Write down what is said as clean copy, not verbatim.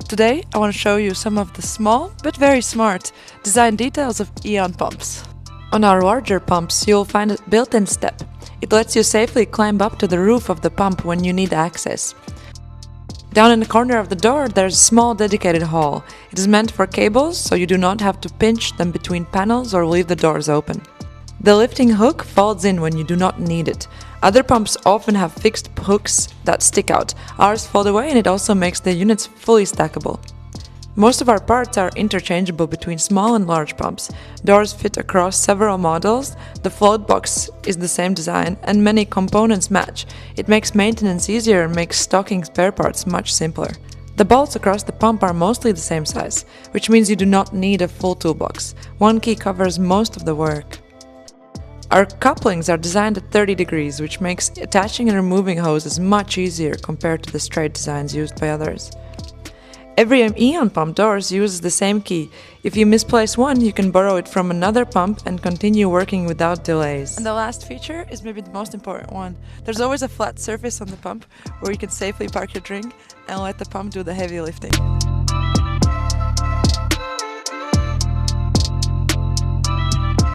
Today I want to show you some of the small but very smart design details of AEON pumps. On our larger pumps you'll find a built-in step. It lets you safely climb up to the roof of the pump when you need access. Down in the corner of the door there's a small dedicated hole. It is meant for cables, so you do not have to pinch them between panels or leave the doors open. The lifting hook folds in when you do not need it. Other pumps often have fixed hooks that stick out. Ours fold away, and it also makes the units fully stackable. Most of our parts are interchangeable between small and large pumps. Doors fit across several models, the float box is the same design, and many components match. It makes maintenance easier and makes stocking spare parts much simpler. The bolts across the pump are mostly the same size, which means you do not need a full toolbox. One key covers most of the work. Our couplings are designed at 30 degrees, which makes attaching and removing hoses much easier compared to the straight designs used by others. Every AEON pump doors uses the same key. If you misplace one, you can borrow it from another pump and continue working without delays. And the last feature is maybe the most important one. There's always a flat surface on the pump where you can safely park your drink and let the pump do the heavy lifting.